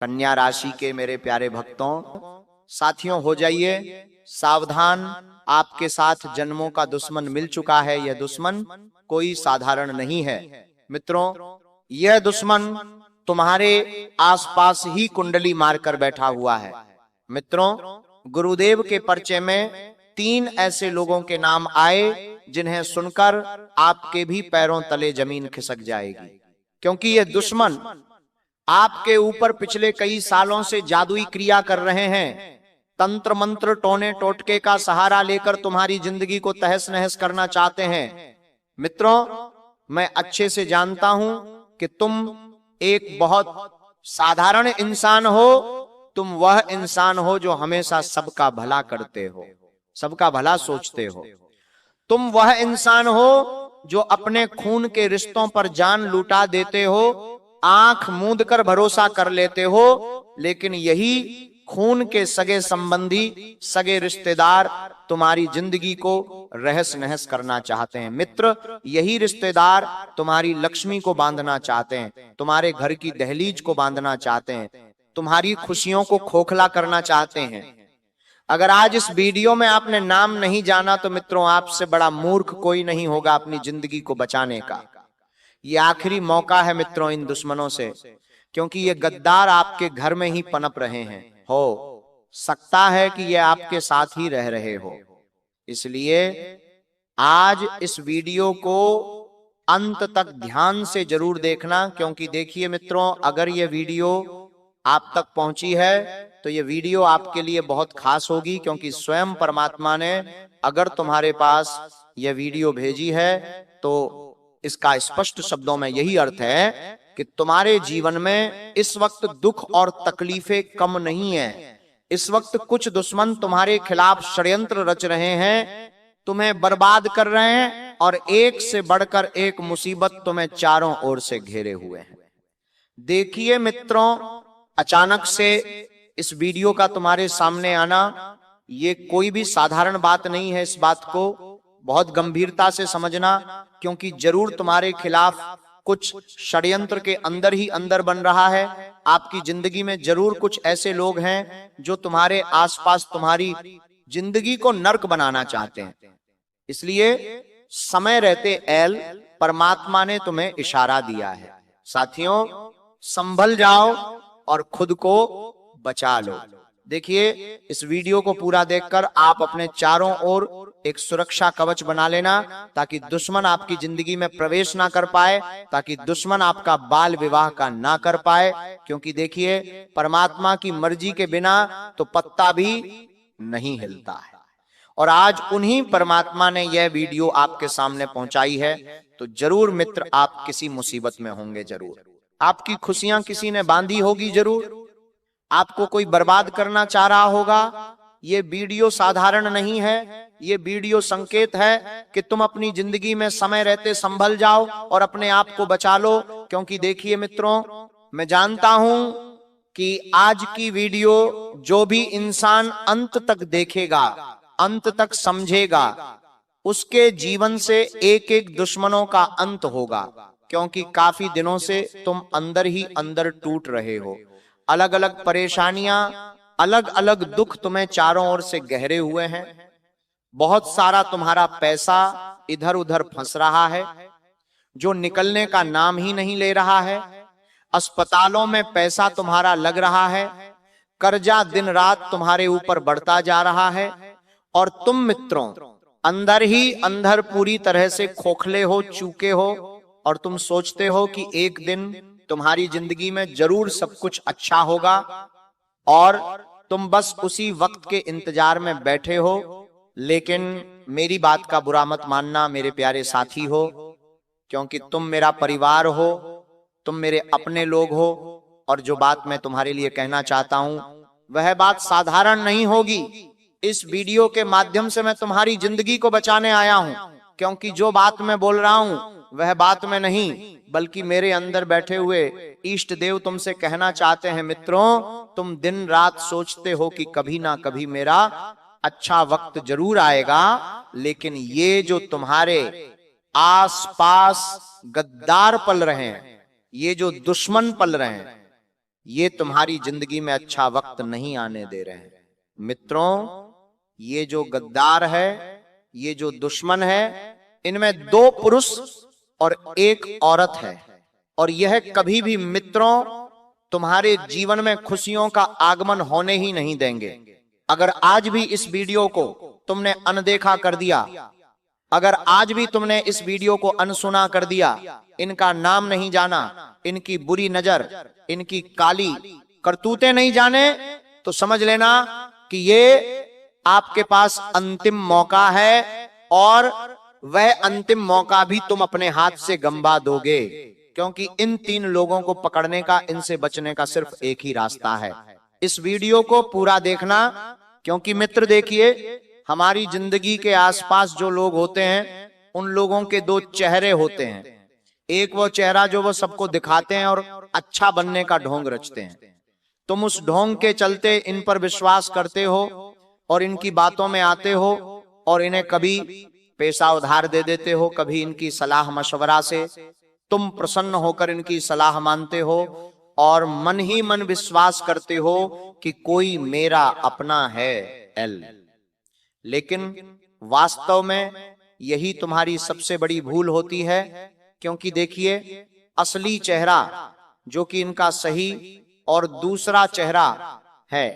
कन्या राशि के मेरे प्यारे भक्तों, साथियों, हो जाइए सावधान। आपके साथ जन्मों का दुश्मन मिल चुका है। यह दुश्मन कोई साधारण नहीं है मित्रों। यह दुश्मन तुम्हारे आसपास ही कुंडली मारकर बैठा हुआ है। मित्रों, गुरुदेव के परिचय में 3 ऐसे लोगों के नाम आए जिन्हें सुनकर आपके भी पैरों तले जमीन खिसक जाएगी, क्योंकि यह दुश्मन आपके ऊपर पिछले कई सालों से जादुई क्रिया कर रहे हैं। तंत्र मंत्र टोने टोटके का सहारा लेकर तुम्हारी जिंदगी को तहस नहस करना चाहते हैं। मित्रों, मैं अच्छे से जानता हूं कि तुम एक बहुत साधारण इंसान हो। तुम वह इंसान हो जो हमेशा सबका भला करते हो, सबका भला सोचते हो। तुम वह इंसान हो जो अपने खून के रिश्तों पर जान लुटा देते हो, आंख मूंद कर भरोसा कर लेते हो। लेकिन यही खून के सगे संबंधी, सगे रिश्तेदार तुम्हारी जिंदगी को रहस नहस करना चाहते हैं। मित्र, यही रिश्तेदार तुम्हारी लक्ष्मी को बांधना चाहते हैं, तुम्हारे घर की दहलीज को बांधना चाहते हैं, तुम्हारी खुशियों को खोखला करना चाहते हैं। अगर आज इस वीडियो में आपने नाम नहीं जाना तो मित्रों, आपसे बड़ा मूर्ख कोई नहीं होगा अपनी जिंदगी को बचाने का। ये आखिरी मौका है मित्रों इन दुश्मनों से, क्योंकि ये गद्दार आपके घर में ही पनप रहे हैं। हो सकता है कि ये आपके साथ ही रह रहे हो। इसलिए आज इस वीडियो को अंत तक ध्यान से जरूर देखना, क्योंकि देखिए मित्रों, अगर ये वीडियो आप तक पहुंची है तो ये वीडियो आपके लिए बहुत खास होगी, क्योंकि स्वयं परमात्मा ने अगर तुम्हारे पास यह वीडियो भेजी है तो इसका स्पष्ट शब्दों में यही अर्थ है कि तुम्हारे जीवन में इस वक्त दुख और तकलीफें कम नहीं है। इस वक्त कुछ दुश्मन तुम्हारे खिलाफ षड्यंत्र रच रहे हैं, तुम्हें बर्बाद कर रहे हैं, और एक से बढ़कर एक मुसीबत तुम्हें चारों ओर से घेरे हुए हैं। देखिए मित्रों, अचानक से इस वीडियो का तुम्हारे सामने आना ये कोई भी साधारण बात नहीं है। इस बात को बहुत गंभीरता से समझना, क्योंकि जरूर तुम्हारे खिलाफ कुछ षड्यंत्र के अंदर ही अंदर बन रहा है। आपकी जिंदगी में जरूर कुछ ऐसे लोग हैं जो तुम्हारे आसपास तुम्हारी जिंदगी को नर्क बनाना चाहते हैं। इसलिए समय रहते एल परमात्मा ने तुम्हें इशारा दिया है। साथियों, संभल जाओ और खुद को बचा लो। देखिए, इस वीडियो को पूरा देखकर आप अपने चारों ओर एक सुरक्षा कवच बना लेना, ताकि दुश्मन आपकी जिंदगी में प्रवेश ना कर पाए, ताकि दुश्मन आपका बाल विवाह का ना कर पाए। क्योंकि देखिए, परमात्मा की मर्जी के बिना तो पत्ता भी नहीं हिलता है। और आज उन्हीं परमात्मा ने यह वीडियो आपके सामने पहुंचाई है, तो जरूर मित्र आप किसी मुसीबत में होंगे। जरूर आपकी खुशियां किसी ने बांधी होगी, जरूर आपको कोई बर्बाद करना चाह रहा होगा। ये वीडियो साधारण नहीं है, ये वीडियो संकेत है कि तुम अपनी जिंदगी में समय रहते संभल जाओ और अपने आप को बचा लो। क्योंकि देखिए मित्रों, मैं जानता हूं कि आज की वीडियो जो भी इंसान अंत तक देखेगा, अंत तक समझेगा, उसके जीवन से एक एक दुश्मनों का अंत होगा। क्योंकि काफी दिनों से तुम अंदर ही अंदर टूट रहे हो। अलग अलग परेशानियां, अलग अलग दुख तुम्हें चारों ओर से गहरे हुए हैं। बहुत सारा तुम्हारा पैसा इधर उधर फंस रहा है, जो निकलने का नाम ही नहीं ले रहा है। अस्पतालों में पैसा तुम्हारा लग रहा है, कर्जा दिन रात तुम्हारे ऊपर बढ़ता जा रहा है, और तुम मित्रों अंदर ही अंदर पूरी तरह से खोखले हो चुके हो। और तुम सोचते हो कि एक दिन तुम्हारी जिंदगी में जरूर सब कुछ अच्छा होगा, और तुम बस उसी वक्त के इंतजार में बैठे हो। लेकिन मेरी बात का बुरा मत मानना मेरे प्यारे साथी हो, क्योंकि तुम मेरा परिवार हो, तुम मेरे अपने लोग हो। और जो बात मैं तुम्हारे लिए कहना चाहता हूं वह बात साधारण नहीं होगी। इस वीडियो के माध्यम से मैं तुम्हारी जिंदगी को बचाने आया हूं, क्योंकि जो बात मैं बोल रहा हूं वह बात में नहीं, बल्कि मेरे अंदर बैठे हुए इष्ट देव तुमसे कहना चाहते हैं। मित्रों, तुम दिन रात सोचते हो कि कभी ना कभी मेरा अच्छा वक्त जरूर आएगा, लेकिन ये जो तुम्हारे आसपास गद्दार पल रहे हैं, ये जो दुश्मन पल रहे हैं, ये तुम्हारी जिंदगी में अच्छा वक्त नहीं आने दे रहे हैं। मित्रों, ये जो गद्दार है, ये जो दुश्मन है, इनमें 2 पुरुष और 1 औरत है, और यह कभी भी मित्रों तुम्हारे जीवन में खुशियों का आगमन होने ही नहीं देंगे। अगर आज भी इस वीडियो को तुमने अनदेखा कर दिया, अगर आज भी तुमने इस वीडियो को अनसुना कर दिया, इनका नाम नहीं जाना, इनकी बुरी नजर, इनकी काली करतूतें नहीं जाने, तो समझ लेना कि ये आपके पास अंतिम मौका है, और वह अंतिम मौका भी तुम अपने हाथ से गंवा दोगे, क्योंकि इन 3 लोगों को पकड़ने का, इनसे बचने का सिर्फ एक ही रास्ता है। इस वीडियो को पूरा देखना, क्योंकि मित्र देखिए, हमारी जिंदगी के आसपास जो लोग होते हैं, उन लोगों के 2 चेहरे होते हैं। एक वो चेहरा जो वो सबको दिखाते हैं और अच्छा बनने का ढोंग रचते हैं। तुम उस ढोंग के चलते इन पर विश्वास करते हो और इनकी बातों में आते हो, और इन्हें कभी पैसा उधार दे देते हो, कभी इनकी सलाह मशवरा से तुम प्रसन्न होकर इनकी सलाह मानते हो, और मन ही मन विश्वास करते हो कि कोई मेरा अपना है एल। लेकिन वास्तव में यही तुम्हारी सबसे बड़ी भूल होती है, क्योंकि देखिए, असली चेहरा जो कि इनका सही और दूसरा चेहरा है,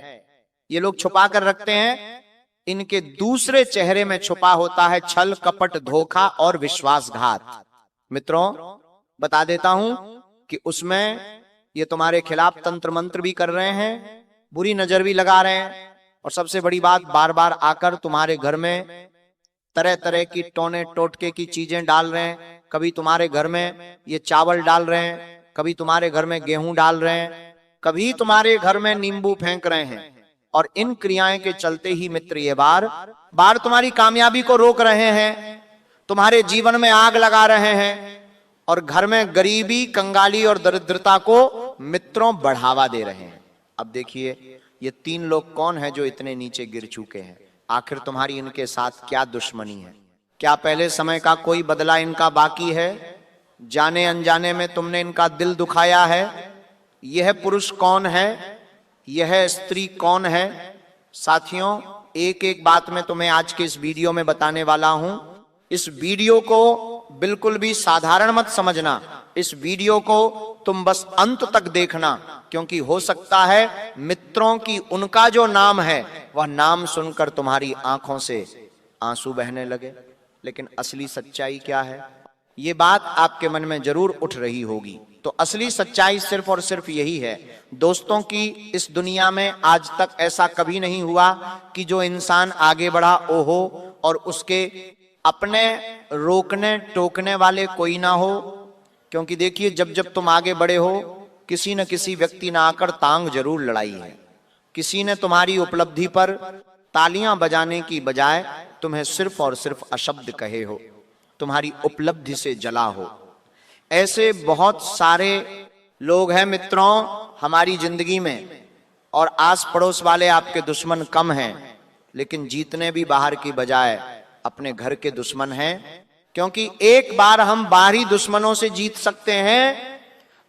ये लोग छुपा कर रखते हैं। इनके दूसरे चेहरे में छुपा होता है छल, कपट, धोखा और विश्वासघात। मित्रों, बता देता हूं कि उसमें ये तुम्हारे खिलाफ तंत्र मंत्र भी कर रहे हैं, बुरी नजर भी लगा रहे हैं, और सबसे बड़ी बात, बार बार आकर तुम्हारे घर में तरह तरह की टोने टोटके की चीजें डाल रहे हैं। कभी तुम्हारे घर में ये चावल डाल रहे हैं, कभी तुम्हारे घर में गेहूं डाल रहे हैं, कभी तुम्हारे घर में नींबू फेंक रहे हैं, और इन क्रियाएं के चलते ही मित्र ये बार बार तुम्हारी कामयाबी को रोक रहे हैं, तुम्हारे जीवन में आग लगा रहे हैं, और घर में गरीबी, कंगाली और दरिद्रता को मित्रों बढ़ावा दे रहे हैं। अब देखिए, ये 3 लोग कौन है जो इतने नीचे गिर चुके हैं? आखिर तुम्हारी इनके साथ क्या दुश्मनी है? क्या पहले समय का कोई बदला इनका बाकी है? जाने अनजाने में तुमने इनका दिल दुखाया है? यह पुरुष कौन है? यह स्त्री कौन है? साथियों, एक एक बात मैं तुम्हें आज के इस वीडियो में बताने वाला हूं। इस वीडियो को बिल्कुल भी साधारण मत समझना, इस वीडियो को तुम बस अंत तक देखना, क्योंकि हो सकता है मित्रों की उनका जो नाम है, वह नाम सुनकर तुम्हारी आंखों से आंसू बहने लगे। लेकिन असली सच्चाई क्या है, ये बात आपके मन में जरूर उठ रही होगी। तो असली सच्चाई सिर्फ और सिर्फ यही है दोस्तों, की इस दुनिया में आज तक ऐसा कभी नहीं हुआ कि जो इंसान आगे बढ़ा ओहो और उसके अपने रोकने टोकने वाले कोई ना हो। क्योंकि देखिए, जब जब तुम आगे बढ़े हो, किसी न किसी व्यक्ति ने आकर टांग जरूर लड़ाई है। किसी ने तुम्हारी उपलब्धि पर तालियां बजाने की बजाय तुम्हें सिर्फ और सिर्फ अशब्द कहे हो, तुम्हारी उपलब्धि से जला हो। ऐसे बहुत सारे लोग हैं मित्रों हमारी जिंदगी में, और आस पड़ोस वाले आपके दुश्मन कम हैं, लेकिन जीतने भी बाहर की बजाय अपने घर के दुश्मन हैं। क्योंकि एक बार हम बाहरी दुश्मनों से जीत सकते हैं,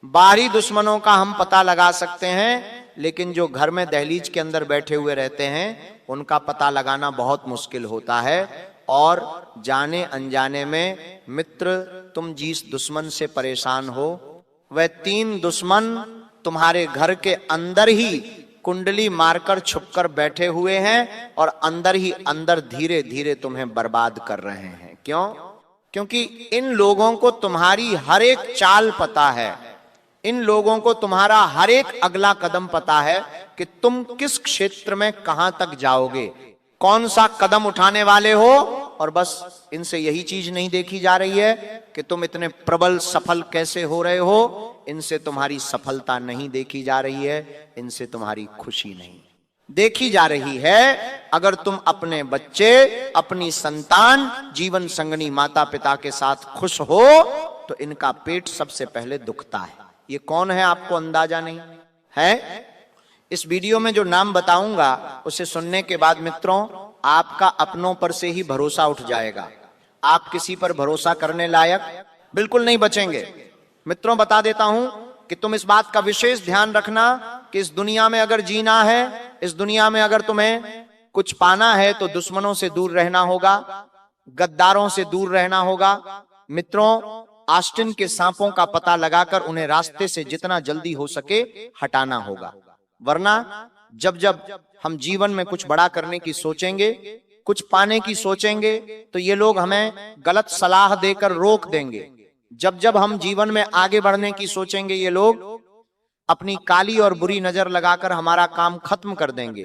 बाहरी दुश्मनों का हम पता लगा सकते हैं, लेकिन जो घर में दहलीज के अंदर बैठे हुए रहते हैं, उनका पता लगाना बहुत मुश्किल होता है। और जाने अनजाने में मित्र, तुम जिस दुश्मन से परेशान हो, वह 3 दुश्मन तुम्हारे घर के अंदर ही कुंडली मारकर छुपकर बैठे हुए हैं, और अंदर ही अंदर धीरे धीरे तुम्हें बर्बाद कर रहे हैं। क्यों? क्योंकि इन लोगों को तुम्हारी हर एक चाल पता है, इन लोगों को तुम्हारा हर एक अगला कदम पता है कि तुम किस क्षेत्र में कहां तक जाओगे, कौन सा कदम उठाने वाले हो। और बस इनसे यही चीज नहीं देखी जा रही है कि तुम इतने प्रबल सफल कैसे हो रहे हो, इनसे तुम्हारी सफलता नहीं देखी जा रही है, इनसे तुम्हारी खुशी नहीं देखी जा रही है। अगर तुम अपने बच्चे, अपनी संतान, जीवन संगनी माता पिता के साथ खुश हो, तो इनका पेट सबसे पहले दुखता है। ये कौन है आपको अंदाजा नहीं है? इस वीडियो में जो नाम बताऊंगा उसे सुनने के बाद मित्रों, आपका अपनों पर से ही भरोसा उठ जाएगा। आप किसी पर भरोसा करने लायक बिल्कुल नहीं बचेंगे। मित्रों, बता देता हूं, कि तुम इस बात का विशेष ध्यान रखना कि इस दुनिया में अगर जीना है, इस दुनिया में अगर तुम्हें कुछ पाना है तो दुश्मनों से दूर रहना होगा, गद्दारों से दूर रहना होगा। मित्रों, आस्टिन के सांपों का पता लगाकर उन्हें रास्ते से जितना जल्दी हो सके हटाना होगा, वरना जब जब हम जीवन में कुछ बड़ा करने की सोचेंगे, कुछ पाने की सोचेंगे, तो ये लोग हमें गलत सलाह देकर रोक देंगे। जब जब हम जीवन में आगे बढ़ने की सोचेंगे, ये लोग अपनी काली और बुरी नजर लगाकर हमारा काम खत्म कर देंगे।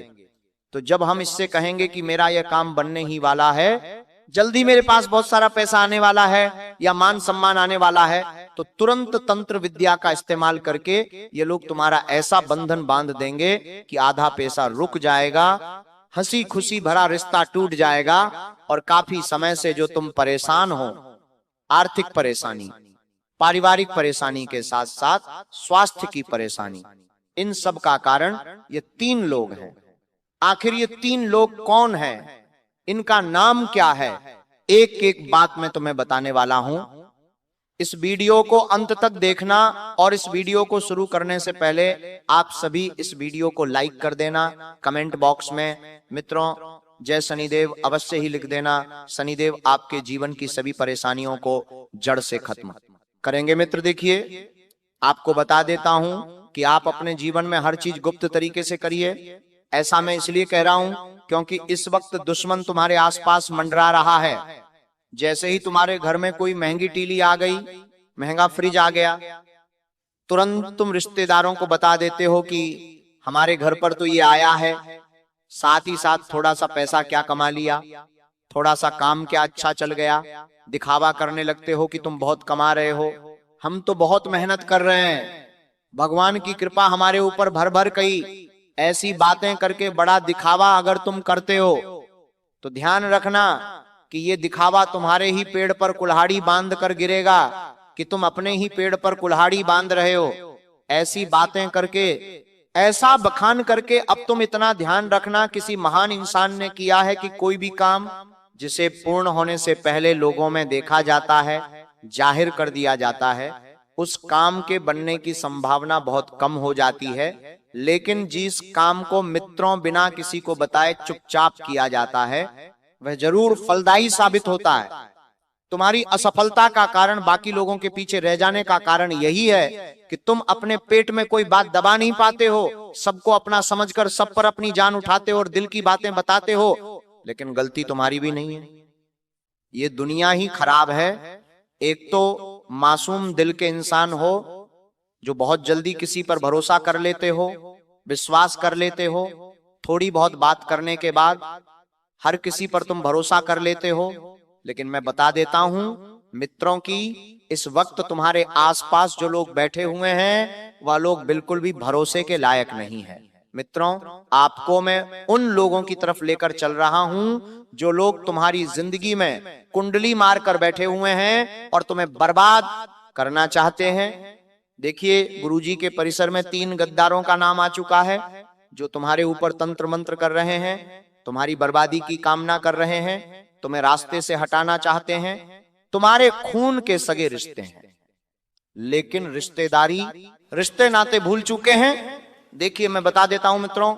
तो जब हम इससे कहेंगे कि मेरा यह काम बनने ही वाला है, जल्दी मेरे पास बहुत सारा पैसा आने वाला है या मान सम्मान आने वाला है, तो तुरंत तंत्र विद्या का इस्तेमाल करके ये लोग तुम्हारा ऐसा बंधन बांध देंगे कि आधा पैसा रुक जाएगा, हंसी खुशी भरा रिश्ता टूट जाएगा, और काफी समय से जो तुम परेशान हो, आर्थिक परेशानी, पारिवारिक परेशानी के साथ साथ स्वास्थ्य की परेशानी, इन सब का कारण ये 3 लोग हैं। आखिर ये 3 लोग कौन हैं? इनका नाम क्या है? एक एक बात मैं तुम्हें बताने वाला हूं। इस वीडियो को अंत तक देखना, और इस वीडियो को शुरू करने से पहले आप सभी इस वीडियो को लाइक कर देना। कमेंट बॉक्स में मित्रों जय शनिदेव अवश्य ही लिख देना। शनिदेव आपके जीवन की सभी परेशानियों को जड़ से खत्म करेंगे। मित्र देखिए, आपको बता देता हूं कि आप अपने जीवन में हर चीज गुप्त तरीके से करिए। ऐसा मैं इसलिए कह रहा हूं क्योंकि इस वक्त दुश्मन तुम्हारे आसपास मंडरा रहा है। जैसे ही तुम्हारे घर में कोई महंगी टीली आ गई, महंगा फ्रिज आ गया, तुरंत तुम रिश्तेदारों को बता देते हो कि हमारे घर पर तो ये आया है, साथ ही साथ थोड़ा सा पैसा क्या कमा लिया, थोड़ा सा काम क्या अच्छा चल गया। दिखावा करने लगते हो कि तुम बहुत कमा रहे हो, हम तो बहुत मेहनत कर रहे हैं, भगवान की कृपा हमारे ऊपर भर भर कई। ऐसी बातें करके बड़ा दिखावा अगर तुम करते हो तो ध्यान रखना कि ये दिखावा तुम्हारे ही पेड़ पर कुल्हाड़ी बांध कर गिरेगा, कि तुम अपने ही पेड़ पर कुल्हाड़ी बांध रहे हो। ऐसी बातें करके, ऐसा बखान करके, अब तुम इतना ध्यान रखना, किसी महान इंसान ने किया है कि कोई भी काम जिसे पूर्ण होने से पहले लोगों में देखा जाता है, जाहिर कर दिया जाता है, उस काम के बनने की संभावना बहुत कम हो जाती है। लेकिन जिस काम को मित्रों बिना किसी को बताए चुपचाप किया जाता है, वह जरूर फलदायी साबित होता है। तुम्हारी असफलता का कारण, बाकी लोगों के पीछे रह जाने का कारण यही है कि तुम अपने पेट में कोई बात दबा नहीं पाते हो, सबको अपना समझकर सब पर अपनी जान उठाते हो और दिल की बातें बताते हो, लेकिन गलती तुम्हारी भी नहीं है। ये दुनिया ही खराब है। एक तो मासूम दिल के इंसान हो जो बहुत जल्दी किसी पर भरोसा कर लेते हो, विश्वास कर लेते हो, थोड़ी बहुत बात करने के बाद हर किसी पर तुम भरोसा कर लेते हो। लेकिन मैं बता देता हूं मित्रों की इस वक्त तुम्हारे आसपास जो लोग बैठे हुए हैं वह लोग बिल्कुल भी भरोसे के लायक नहीं है। मित्रों, आपको मैं उन लोगों की तरफ लेकर चल रहा हूं जो लोग तुम्हारी जिंदगी में कुंडली मार कर बैठे हुए हैं और तुम्हें बर्बाद करना चाहते हैं। देखिए, गुरुजी के परिसर में 3 गद्दारों का नाम आ चुका है जो तुम्हारे ऊपर तंत्र मंत्र कर रहे हैं, तुम्हारी बर्बादी की कामना कर रहे हैं, तुम्हें रास्ते से हटाना चाहते हैं। तुम्हारे खून के सगे रिश्ते हैं, लेकिन रिश्तेदारी, रिश्ते नाते भूल चुके हैं। देखिए, मैं बता देता हूं मित्रों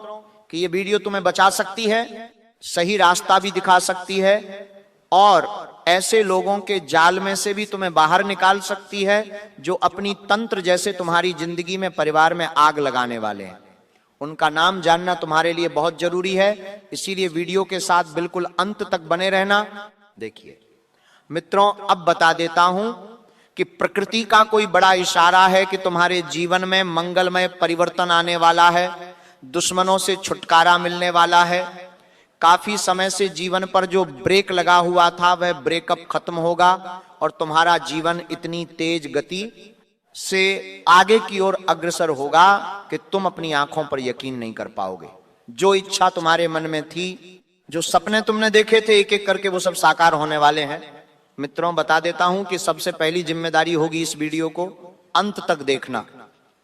कि ये वीडियो तुम्हें बचा सकती है, सही रास्ता भी दिखा सकती है, और ऐसे लोगों के जाल में से भी तुम्हें बाहर निकाल सकती है जो अपनी तंत्र जैसे तुम्हारी जिंदगी में, परिवार में आग लगाने वाले हैं। उनका नाम जानना तुम्हारे लिए बहुत जरूरी है, इसीलिए वीडियो के साथ बिल्कुल अंत तक बने रहना। देखिए मित्रों, अब बता देता हूं कि प्रकृति का कोई बड़ा इशारा है कि तुम्हारे जीवन में मंगलमय परिवर्तन आने वाला है, दुश्मनों से छुटकारा मिलने वाला है। काफी समय से जीवन पर जो ब्रेक लगा हुआ था वह ब्रेकअप खत्म होगा और तुम्हारा जीवन इतनी तेज गति से आगे की ओर अग्रसर होगा कि तुम अपनी आंखों पर यकीन नहीं कर पाओगे। जो इच्छा तुम्हारे मन में थी, जो सपने तुमने देखे थे एक एक करके, वो सब साकार होने वाले हैं। मित्रों, बता देता हूं कि सबसे पहली जिम्मेदारी होगी इस वीडियो को अंत तक देखना।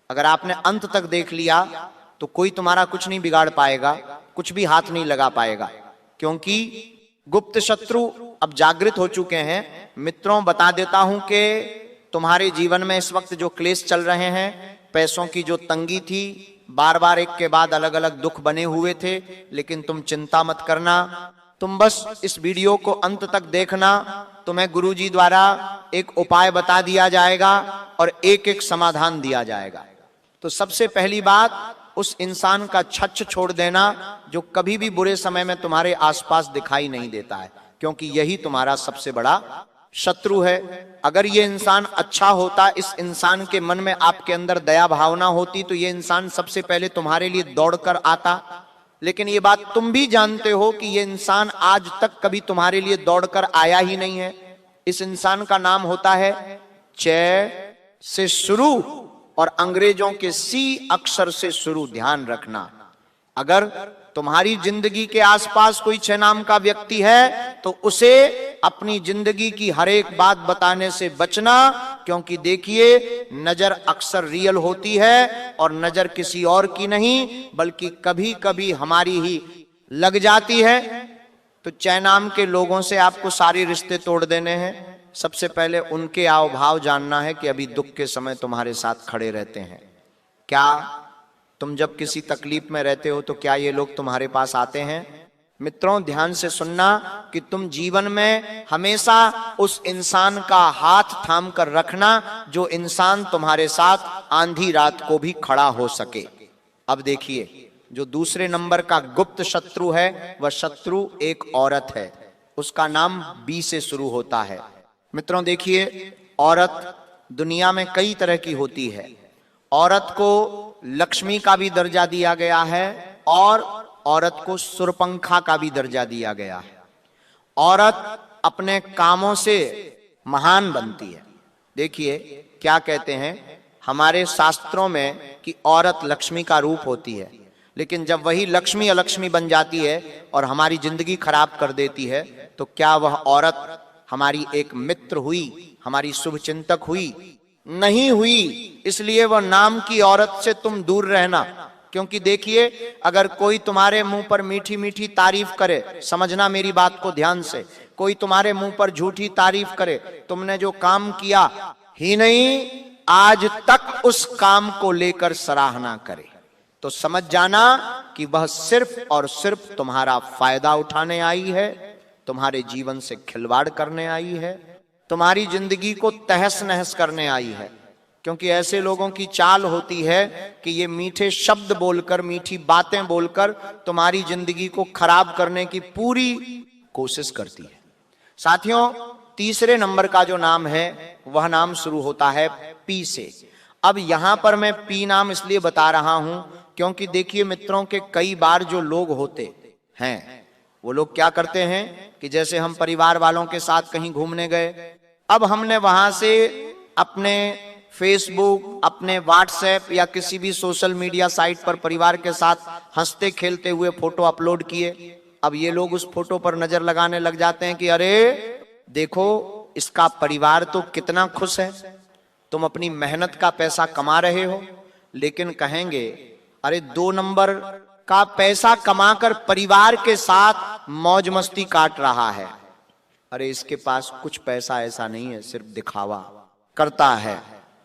अगर आपने अंत तक देख लिया तो कोई तुम्हारा कुछ नहीं बिगाड़ पाएगा, कुछ भी हाथ नहीं लगा पाएगा, क्योंकि गुप्त शत्रु अब जागृत हो चुके हैं। मित्रों, बता देता हूं कि तुम्हारे जीवन में इस वक्त जो क्लेश चल रहे हैं, पैसों की जो तंगी थी, बार बार एक के बाद अलग अलग दुख बने हुए थे, लेकिन तुम चिंता मत करना, तुम बस इस वीडियो को अंत तक देखना। तुम्हें गुरुजी द्वारा एक उपाय बता दिया जाएगा और एक एक समाधान दिया जाएगा। तो सबसे पहली बात, उस इंसान का छच्छ छोड़ देना जो कभी भी बुरे समय में तुम्हारे आसपास दिखाई नहीं देता है, क्योंकि यही तुम्हारा सबसे बड़ा शत्रु है। अगर ये इंसान अच्छा होता, इस इंसान के मन में आपके अंदर दया भावना होती, तो ये इंसान सबसे पहले तुम्हारे लिए दौड़कर आता। लेकिन ये बात तुम भी जानते हो कि ये इंसान आज तक कभी तुम्हारे लिए दौड़कर आया ही नहीं है। इस इंसान का नाम होता है च से शुरू और अंग्रेजों के सी अक्षर से शुरू। ध्यान रखना, अगर तुम्हारी जिंदगी के आसपास कोई च नाम का व्यक्ति है तो उसे अपनी जिंदगी की हर एक बात बताने से बचना, क्योंकि देखिए नजर अक्सर रियल होती है और नजर किसी और की नहीं बल्कि कभी कभी हमारी ही लग जाती है। तो च नाम के लोगों से आपको सारे रिश्ते तोड़ देने हैं। सबसे पहले उनके हाव भाव जानना है कि अभी दुख के समय तुम्हारे साथ खड़े रहते हैं क्या? तुम जब किसी तकलीफ में रहते हो तो क्या ये लोग तुम्हारे पास आते हैं? मित्रों ध्यान से सुनना कि तुम जीवन में हमेशा उस इंसान का हाथ थाम कर रखना जो इंसान तुम्हारे साथ आंधी रात को भी खड़ा हो सके। अब देखिए, जो दूसरे नंबर का गुप्त शत्रु है वह शत्रु एक औरत है, उसका नाम बी से शुरू होता है। मित्रों देखिए, औरत दुनिया में कई तरह की होती है। औरत को लक्ष्मी का भी दर्जा दिया गया है और औरत को सुरपंखा का भी दर्जा दिया गया है। औरत अपने कामों से महान बनती है। देखिए क्या कहते हैं हमारे शास्त्रों में कि औरत लक्ष्मी का रूप होती है, लेकिन जब वही लक्ष्मी अलक्ष्मी बन जाती है और हमारी जिंदगी खराब कर देती है तो क्या वह औरत हमारी एक मित्र हुई, हमारी शुभ चिंतक हुई? नहीं हुई। इसलिए वह नाम की औरत से तुम दूर रहना, क्योंकि देखिए अगर कोई तुम्हारे मुंह पर मीठी मीठी तारीफ करे, समझना मेरी बात को ध्यान से, कोई तुम्हारे मुंह पर झूठी तारीफ करे, तुमने जो काम किया ही नहीं आज तक उस काम को लेकर सराहना करे, तो समझ जाना कि वह सिर्फ और सिर्फ तुम्हारा फायदा उठाने आई है, तुम्हारे जीवन से खिलवाड़ करने आई है, तुम्हारी जिंदगी को तहस नहस करने आई है। क्योंकि ऐसे लोगों की चाल होती है कि ये मीठे शब्द बोलकर, मीठी बातें बोलकर तुम्हारी जिंदगी को खराब करने की पूरी कोशिश करती है। साथियों, तीसरे नंबर का जो नाम है वह नाम शुरू होता है पी से। अब यहां पर मैं पी नाम इसलिए बता रहा हूं क्योंकि देखिए मित्रों के कई बार जो लोग होते हैं वो लोग क्या करते हैं कि जैसे हम परिवार वालों के साथ कहीं घूमने गए, अब हमने वहां से अपने फेसबुक, अपने व्हाट्सएप या किसी भी सोशल मीडिया साइट पर परिवार के साथ हंसते खेलते हुए फोटो अपलोड किए। अब ये लोग उस फोटो पर नजर लगाने लग जाते हैं कि अरे देखो इसका परिवार तो कितना खुश है, तुम अपनी मेहनत का पैसा कमा रहे हो, लेकिन कहेंगे अरे 2 नंबर का पैसा कमाकर परिवार के साथ मौज मस्ती काट रहा है। अरे इसके पास कुछ पैसा ऐसा नहीं है, सिर्फ दिखावा करता है।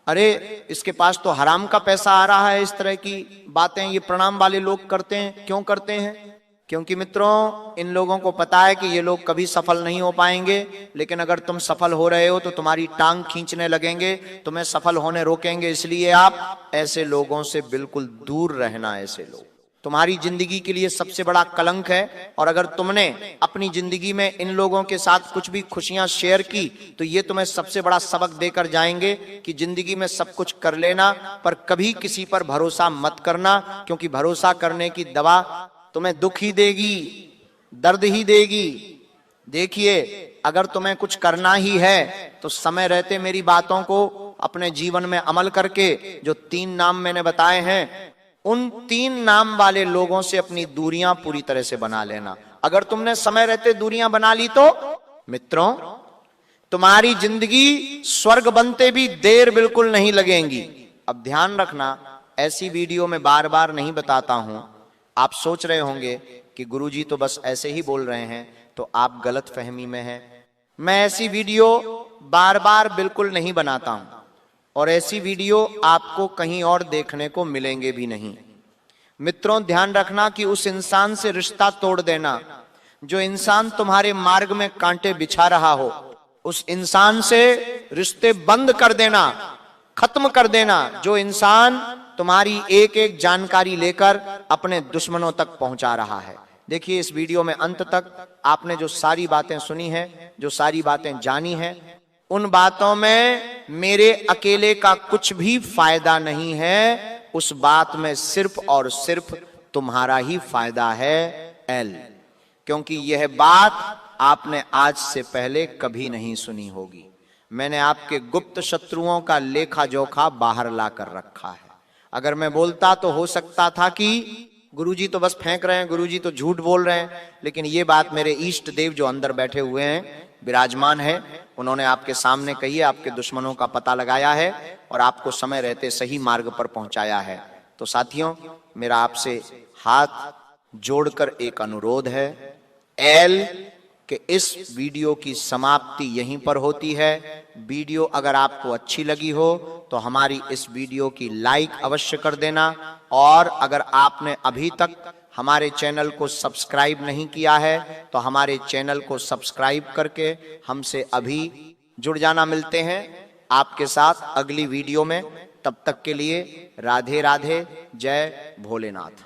अरे इसके पास तो हराम का पैसा आ रहा है। इस तरह की बातें ये प्रणाम वाले लोग करते हैं। क्यों करते हैं? क्योंकि मित्रों इन लोगों को पता है कि ये लोग कभी सफल नहीं हो पाएंगे, लेकिन अगर तुम सफल हो रहे हो तो तुम्हारी टांग खींचने लगेंगे, तुम्हें सफल होने रोकेंगे। इसलिए आप ऐसे लोगों से बिल्कुल दूर रहना। ऐसे लोग तुम्हारी जिंदगी के लिए सबसे बड़ा कलंक है, और अगर तुमने अपनी जिंदगी में इन लोगों के साथ कुछ भी खुशियां शेयर की तो ये तुम्हें सबसे बड़ा सबक देकर जाएंगे कि जिंदगी में सब कुछ कर लेना पर कभी किसी पर भरोसा मत करना, क्योंकि भरोसा करने की दवा तुम्हें दुख ही देगी, दर्द ही देगी। देखिए अगर तुम्हें कुछ करना ही है तो समय रहते मेरी बातों को अपने जीवन में अमल करके जो 3 नाम मैंने बताए हैं उन 3 नाम वाले लोगों से अपनी दूरियां पूरी तरह से बना लेना। अगर तुमने समय रहते दूरियां बना ली तो मित्रों तुम्हारी जिंदगी स्वर्ग बनते भी देर बिल्कुल नहीं लगेगी। अब ध्यान रखना, ऐसी वीडियो में बार बार नहीं बताता हूं। आप सोच रहे होंगे कि गुरुजी तो बस ऐसे ही बोल रहे हैं, तो आप गलत फहमी में हैं। मैं ऐसी वीडियो बार बार बिल्कुल नहीं बनाता हूं। और ऐसी वीडियो आपको कहीं और देखने को मिलेंगे भी नहीं। मित्रों, ध्यान रखना कि उस इंसान से रिश्ता तोड़ देना जो इंसान तुम्हारे मार्ग में कांटे बिछा रहा हो, उस इंसान से रिश्ते बंद कर देना, खत्म कर देना जो इंसान तुम्हारी एक एक जानकारी लेकर अपने दुश्मनों तक पहुंचा रहा है। देखिए, इस वीडियो में अंत तक आपने जो सारी बातें सुनी हैं, जो सारी बातें जानी हैं, उन बातों में मेरे अकेले का कुछ भी फायदा नहीं है। उस बात में सिर्फ और सिर्फ तुम्हारा ही फायदा है एल, क्योंकि यह बात आपने आज से पहले कभी नहीं सुनी होगी। मैंने आपके गुप्त शत्रुओं का लेखा जोखा बाहर ला कर रखा है। अगर मैं बोलता तो हो सकता था कि गुरुजी तो बस फेंक रहे हैं, गुरुजी तो झूठ बोल रहे हैं, लेकिन ये बात मेरे इष्ट देव जो अंदर बैठे हुए हैं, विराजमान है, उन्होंने आपके सामने कही है, आपके दुश्मनों का पता लगाया है और आपको समय रहते सही मार्ग पर पहुंचाया है। तो साथियों, मेरा आपसे हाथ जोड़कर एक अनुरोध है एल कि इस वीडियो की समाप्ति यहीं पर होती है। वीडियो अगर आपको अच्छी लगी हो तो हमारी इस वीडियो की लाइक अवश्य कर देना, और अगर आपने अभी तक हमारे चैनल को सब्सक्राइब नहीं किया है तो हमारे चैनल को सब्सक्राइब करके हमसे अभी जुड़ जाना। मिलते हैं आपके साथ अगली वीडियो में, तब तक के लिए राधे राधे, जय भोलेनाथ।